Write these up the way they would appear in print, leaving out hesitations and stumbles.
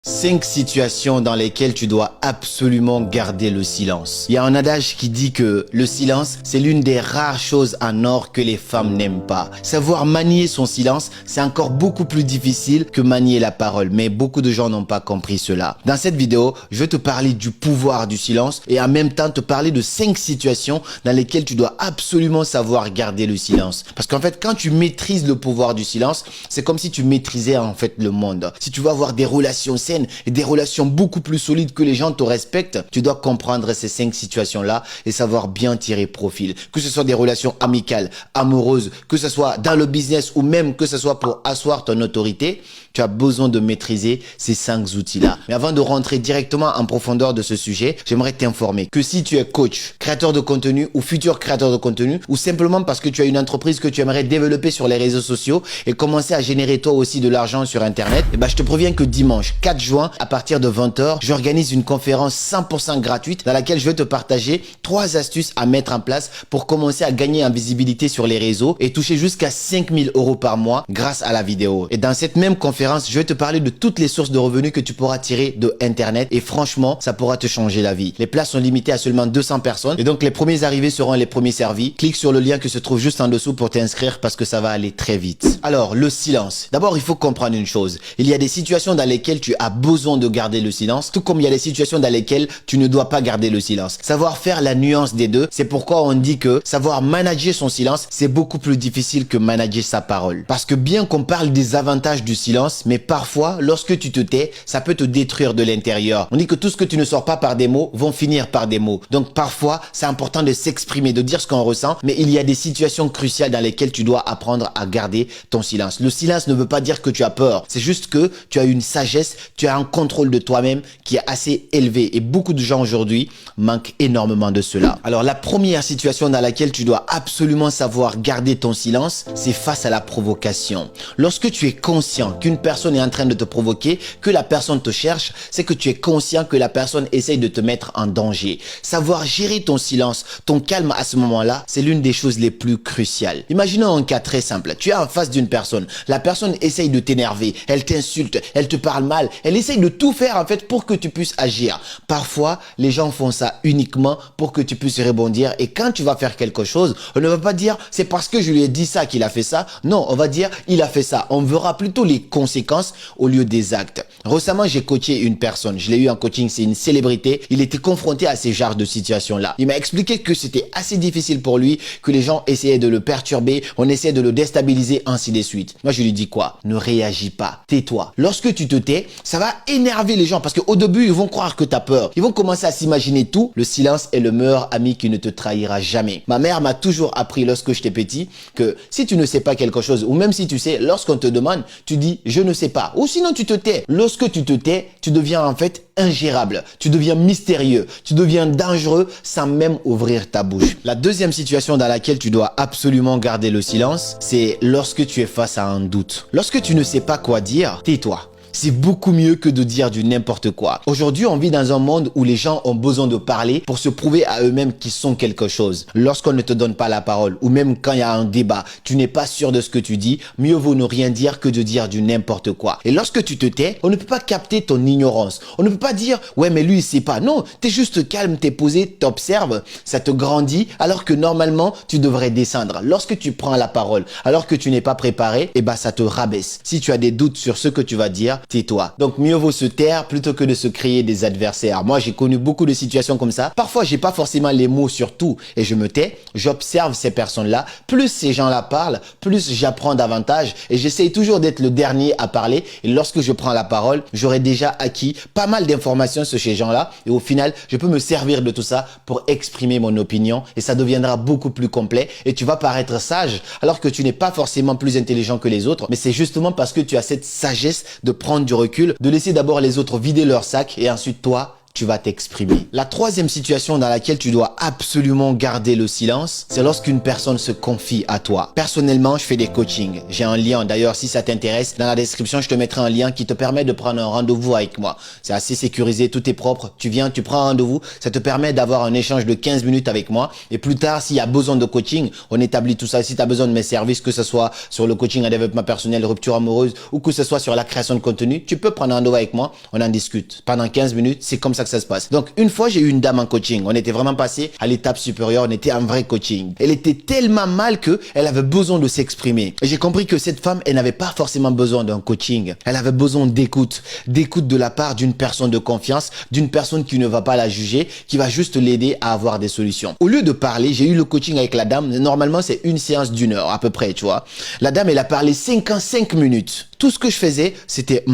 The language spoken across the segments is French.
5 situations dans lesquelles tu dois absolument garder le silence. Il y a un adage qui dit que le silence, c'est l'une des rares choses en or que les femmes n'aiment pas. Savoir manier son silence, c'est encore beaucoup plus difficile que manier la parole, mais beaucoup de gens n'ont pas compris cela. Dans cette vidéo, je vais te parler du pouvoir du silence et en même temps te parler de 5 situations dans lesquelles tu dois absolument savoir garder le silence. Parce qu'en fait, quand tu maîtrises le pouvoir du silence, c'est comme si tu maîtrisais en fait le monde. Si tu veux avoir des relations saines et des relations beaucoup plus solides que les gens te respectent, tu dois comprendre ces 5 situations-là et savoir bien tirer profil. Que ce soit des relations amicales, amoureuses, que ce soit dans le business ou même que ce soit pour asseoir ton autorité, tu as besoin de maîtriser ces 5 outils-là. Mais avant de rentrer directement en profondeur de ce sujet, j'aimerais t'informer que si tu es coach, créateur de contenu ou futur créateur de contenu ou simplement parce que tu as une entreprise que tu aimerais développer sur les réseaux sociaux et commencer à générer toi aussi de l'argent sur Internet, je te préviens que dimanche 4 juin à partir de 20h, j'organise une conférence 100% gratuite dans laquelle je vais te partager 3 astuces à mettre en place pour commencer à gagner en visibilité sur les réseaux et toucher jusqu'à 5 000 € par mois grâce à la vidéo. Et dans cette même conférence, je vais te parler de toutes les sources de revenus que tu pourras tirer de Internet et franchement, ça pourra te changer la vie. Les places sont limitées à seulement 200 personnes et donc les premiers arrivés seront les premiers servis. Clique sur le lien qui se trouve juste en dessous pour t'inscrire parce que ça va aller très vite. Alors, le silence. D'abord, il faut comprendre une chose. Il y a des situations dans lesquelles tu as besoin de garder le silence, tout comme il y a des situations dans lesquelles tu ne dois pas garder le silence. Savoir faire la nuance des deux, c'est pourquoi on dit que savoir manager son silence, c'est beaucoup plus difficile que manager sa parole. Parce que bien qu'on parle des avantages du silence, mais parfois, lorsque tu te tais, ça peut te détruire de l'intérieur. On dit que tout ce que tu ne sors pas par des mots vont finir par des mots. Donc parfois, c'est important de s'exprimer, de dire ce qu'on ressent, mais il y a des situations cruciales dans lesquelles tu dois apprendre à garder ton silence. Le silence ne veut pas dire que tu as peur, c'est juste que tu as une sagesse, tu as un contrôle de toi-même qui est assez élevé et beaucoup de gens aujourd'hui manquent énormément de cela. Alors la première situation dans laquelle tu dois absolument savoir garder ton silence, c'est face à la provocation. Lorsque tu es conscient qu'une personne est en train de te provoquer, que la personne te cherche, c'est que tu es conscient que la personne essaye de te mettre en danger. Savoir gérer ton silence, ton calme à ce moment-là, c'est l'une des choses les plus cruciales. Imaginons un cas très simple. Tu es en face d'une personne. La personne essaye de t'énerver. Elle t'insulte. Elle te parle mal. Elle essaye de tout faire en fait pour que tu puisses agir. Parfois, les gens font ça uniquement pour que tu puisses rebondir. Et quand tu vas faire quelque chose, on ne va pas dire c'est parce que je lui ai dit ça qu'il a fait ça. Non, on va dire il a fait ça. On verra plutôt les conséquences au lieu des actes. Récemment, j'ai coaché une personne. Je l'ai eu en coaching. C'est une célébrité. Il était confronté à ces genres de situations-là. Il m'a expliqué que c'était assez difficile pour lui, que les gens essayaient de le perturber. On essayait de le déstabiliser, ainsi de suite. Moi, je lui dis quoi? Ne réagis pas. Tais-toi. Lorsque tu te tais, ça va énerver les gens parce qu'au début, ils vont croire que tu as peur. Ils vont commencer à s'imaginer tout. Le silence est le meilleur ami qui ne te trahira jamais. Ma mère m'a toujours appris lorsque j'étais petit que si tu ne sais pas quelque chose ou même si tu sais, lorsqu'on te demande, tu dis je ne sais pas. Ou sinon tu te tais. Lorsque tu te tais, tu deviens en fait ingérable. Tu deviens mystérieux. Tu deviens dangereux sans même ouvrir ta bouche. La deuxième situation dans laquelle tu dois absolument garder le silence, c'est lorsque tu es face à un doute. Lorsque tu ne sais pas quoi dire, tais-toi. C'est beaucoup mieux que de dire du n'importe quoi. Aujourd'hui, on vit dans un monde où les gens ont besoin de parler pour se prouver à eux-mêmes qu'ils sont quelque chose. Lorsqu'on ne te donne pas la parole ou même quand il y a un débat, tu n'es pas sûr de ce que tu dis, mieux vaut ne rien dire que de dire du n'importe quoi. Et lorsque tu te tais, on ne peut pas capter ton ignorance. On ne peut pas dire « ouais mais lui il sait pas ». Non, t'es juste calme, t'es posé, t'observes, ça te grandit alors que normalement tu devrais descendre. Lorsque tu prends la parole alors que tu n'es pas préparé, ça te rabaisse. Si tu as des doutes sur ce que tu vas dire, tais-toi. Donc mieux vaut se taire plutôt que de se créer des adversaires. Moi j'ai connu beaucoup de situations comme ça. Parfois j'ai pas forcément les mots sur tout et je me tais. J'observe ces personnes-là. Plus ces gens-là parlent, plus j'apprends davantage et j'essaye toujours d'être le dernier à parler. Et lorsque je prends la parole, j'aurai déjà acquis pas mal d'informations sur ces gens-là et au final je peux me servir de tout ça pour exprimer mon opinion et ça deviendra beaucoup plus complet et tu vas paraître sage alors que tu n'es pas forcément plus intelligent que les autres, mais c'est justement parce que tu as cette sagesse de prendre du recul, de laisser d'abord les autres vider leur sac et ensuite toi, tu vas t'exprimer. La troisième situation dans laquelle tu dois absolument garder le silence, c'est lorsqu'une personne se confie à toi. Personnellement, je fais des coachings. J'ai un lien, d'ailleurs, si ça t'intéresse, dans la description, je te mettrai un lien qui te permet de prendre un rendez-vous avec moi. C'est assez sécurisé, tout est propre. Tu viens, tu prends un rendez-vous, ça te permet d'avoir un échange de 15 minutes avec moi. Et plus tard, s'il y a besoin de coaching, on établit tout ça. Si tu as besoin de mes services, que ce soit sur le coaching à développement personnel, rupture amoureuse, ou que ce soit sur la création de contenu, tu peux prendre un rendez-vous avec moi, on en discute. Pendant 15 minutes, c'est comme ça que ça se passe. Donc, une fois, j'ai eu une dame en coaching. On était vraiment passé à l'étape supérieure, on était en vrai coaching. Elle était tellement mal que elle avait besoin de s'exprimer. Et j'ai compris que cette femme, elle n'avait pas forcément besoin d'un coaching. Elle avait besoin d'écoute de la part d'une personne de confiance, d'une personne qui ne va pas la juger, qui va juste l'aider à avoir des solutions. Au lieu de parler, j'ai eu le coaching avec la dame. Normalement, c'est une séance d'1 heure à peu près, tu vois. La dame, elle a parlé 5 minutes. Tout ce que je faisais, c'était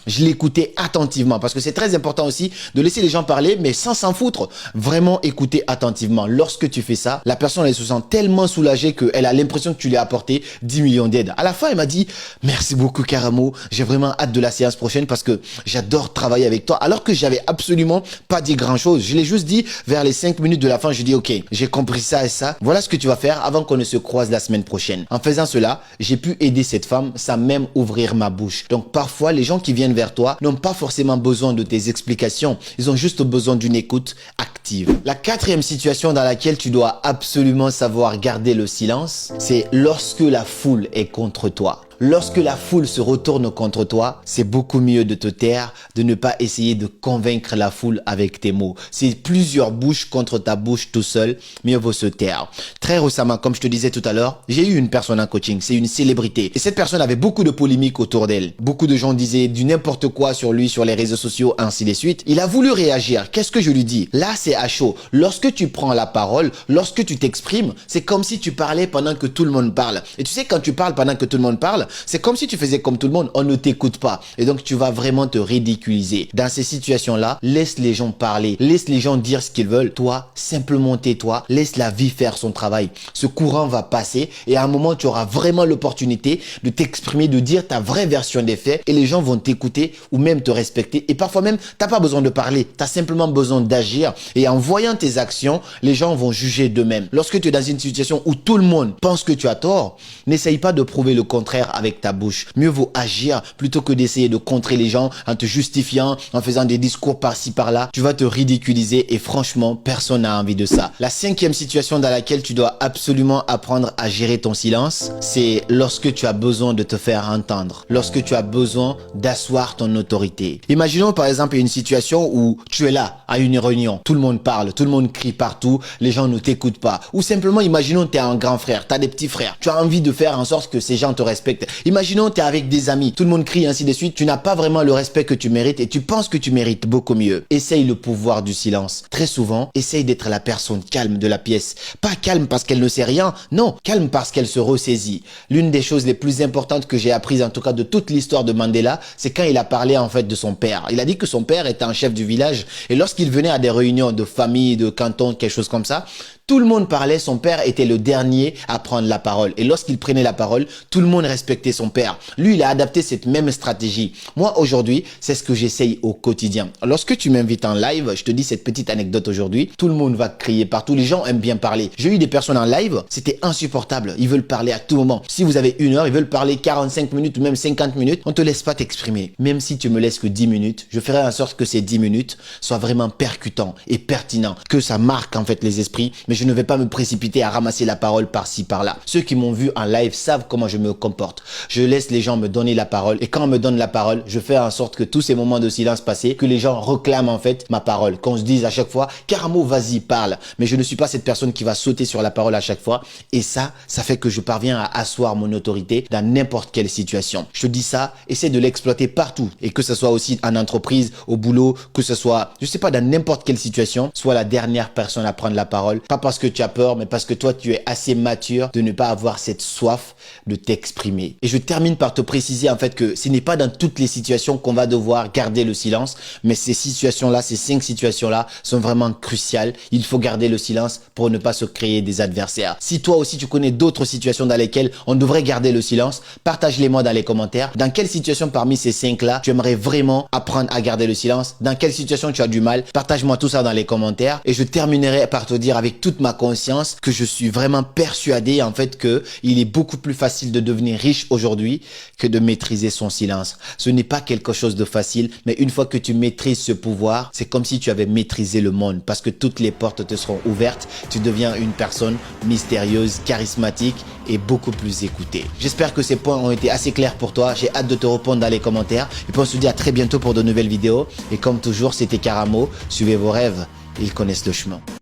je l'écoutais attentivement parce que c'est très important aussi de laisser les gens parler mais sans s'en foutre. Vraiment écouter attentivement. Lorsque tu fais ça, la personne elle se sent tellement soulagée qu'elle a l'impression que tu lui as apporté 10 millions d'aides. À la fin, elle m'a dit « Merci beaucoup Karamo, j'ai vraiment hâte de la séance prochaine parce que j'adore travailler avec toi. » Alors que j'avais absolument pas dit grand-chose. Je l'ai juste dit vers les 5 minutes de la fin, je dis « Ok, j'ai compris ça et ça. Voilà ce que tu vas faire avant qu'on ne se croise la semaine prochaine. » En faisant cela, j'ai pu aider cette femme sans même ouvrir ma bouche. Donc parfois, les gens qui viennent vers toi n'ont pas forcément besoin de tes explications. Ils ont juste besoin d'une écoute active. La quatrième situation dans laquelle tu dois absolument savoir garder le silence, c'est lorsque la foule est contre toi. Lorsque la foule se retourne contre toi, c'est beaucoup mieux de te taire, de ne pas essayer de convaincre la foule avec tes mots. C'est plusieurs bouches contre ta bouche tout seul, mieux vaut se taire. Très récemment, comme je te disais tout à l'heure, j'ai eu une personne en coaching, c'est une célébrité. Et cette personne avait beaucoup de polémiques autour d'elle. Beaucoup de gens disaient du n'importe quoi sur lui, sur les réseaux sociaux, ainsi de suite. Il a voulu réagir. Qu'est-ce que je lui dis? Là, c'est à chaud. Lorsque tu prends la parole, lorsque tu t'exprimes, c'est comme si tu parlais pendant que tout le monde parle. Et tu sais, quand tu parles pendant que tout le monde parle, c'est comme si tu faisais comme tout le monde, on ne t'écoute pas. Et donc, tu vas vraiment te ridiculiser. Dans ces situations-là, laisse les gens parler, laisse les gens dire ce qu'ils veulent. Toi, simplement tais-toi, laisse la vie faire son travail. Ce courant va passer et à un moment, tu auras vraiment l'opportunité de t'exprimer, de dire ta vraie version des faits et les gens vont t'écouter ou même te respecter. Et parfois même, t'as pas besoin de parler, tu as simplement besoin d'agir. Et en voyant tes actions, les gens vont juger d'eux-mêmes. Lorsque tu es dans une situation où tout le monde pense que tu as tort, n'essaye pas de prouver le contraire avec ta bouche. Mieux vaut agir plutôt que d'essayer de contrer les gens en te justifiant, en faisant des discours par-ci par-là. Tu vas te ridiculiser et franchement, personne n'a envie de ça. La cinquième situation dans laquelle tu dois absolument apprendre à gérer ton silence, c'est lorsque tu as besoin de te faire entendre, lorsque tu as besoin d'asseoir ton autorité. Imaginons par exemple une situation où tu es là à une réunion, tout le monde parle, tout le monde crie partout, les gens ne t'écoutent pas. Ou simplement imaginons tu es un grand frère, tu as des petits frères, tu as envie de faire en sorte que ces gens te respectent. Imaginons tu es avec des amis, tout le monde crie ainsi de suite, tu n'as pas vraiment le respect que tu mérites et tu penses que tu mérites beaucoup mieux. Essaye le pouvoir du silence. Très souvent, essaye d'être la personne calme de la pièce. Pas calme parce qu'elle ne sait rien, non, calme parce qu'elle se ressaisit. L'une des choses les plus importantes que j'ai apprises en tout cas de toute l'histoire de Mandela, c'est quand il a parlé en fait de son père. Il a dit que son père était un chef du village et lorsqu'il venait à des réunions de famille, de canton, quelque chose comme ça, tout le monde parlait, son père était le dernier à prendre la parole. Et lorsqu'il prenait la parole, tout le monde respectait son père. Lui, il a adapté cette même stratégie. Moi, aujourd'hui, c'est ce que j'essaye au quotidien. Lorsque tu m'invites en live, je te dis cette petite anecdote aujourd'hui, tout le monde va crier partout. Les gens aiment bien parler. J'ai eu des personnes en live, c'était insupportable. Ils veulent parler à tout moment. Si vous avez 1 heure, ils veulent parler 45 minutes ou même 50 minutes. On te laisse pas t'exprimer. Même si tu me laisses que 10 minutes, je ferai en sorte que ces 10 minutes soient vraiment percutants et pertinents. Que ça marque en fait les esprits. Mais je ne vais pas me précipiter à ramasser la parole par-ci par-là. Ceux qui m'ont vu en live savent comment je me comporte. Je laisse les gens me donner la parole et quand on me donne la parole, je fais en sorte que tous ces moments de silence passés, que les gens réclament en fait ma parole. Qu'on se dise à chaque fois, Karamo, vas-y, parle. Mais je ne suis pas cette personne qui va sauter sur la parole à chaque fois et ça fait que je parviens à asseoir mon autorité dans n'importe quelle situation. Je te dis ça, essaie de l'exploiter partout et que ce soit aussi en entreprise, au boulot, que ce soit, je sais pas, dans n'importe quelle situation, sois la dernière personne à prendre la parole. Pas parce que tu as peur, mais parce que toi, tu es assez mature de ne pas avoir cette soif de t'exprimer. donner. Et je termine par te préciser en fait que ce n'est pas dans toutes les situations qu'on va devoir garder le silence, mais ces situations-là, ces 5 situations-là sont vraiment cruciales. Il faut garder le silence pour ne pas se créer des adversaires. Si toi aussi tu connais d'autres situations dans lesquelles on devrait garder le silence, partage-les-moi dans les commentaires. Dans quelle situation parmi ces 5-là tu aimerais vraiment apprendre à garder le silence? Dans quelle situation tu as du mal? Partage-moi tout ça dans les commentaires. Et je terminerai par te dire avec toute ma conscience que je suis vraiment persuadé en fait que il est beaucoup plus facile de devenir riche aujourd'hui que de maîtriser son silence. Ce n'est pas quelque chose de facile, mais une fois que tu maîtrises ce pouvoir, c'est comme si tu avais maîtrisé le monde parce que toutes les portes te seront ouvertes. Tu deviens une personne mystérieuse, charismatique et beaucoup plus écoutée. J'espère que ces points ont été assez clairs pour toi. J'ai hâte de te répondre dans les commentaires. Et puis on se dit à très bientôt pour de nouvelles vidéos. Et comme toujours, c'était Karamo. Suivez vos rêves, ils connaissent le chemin.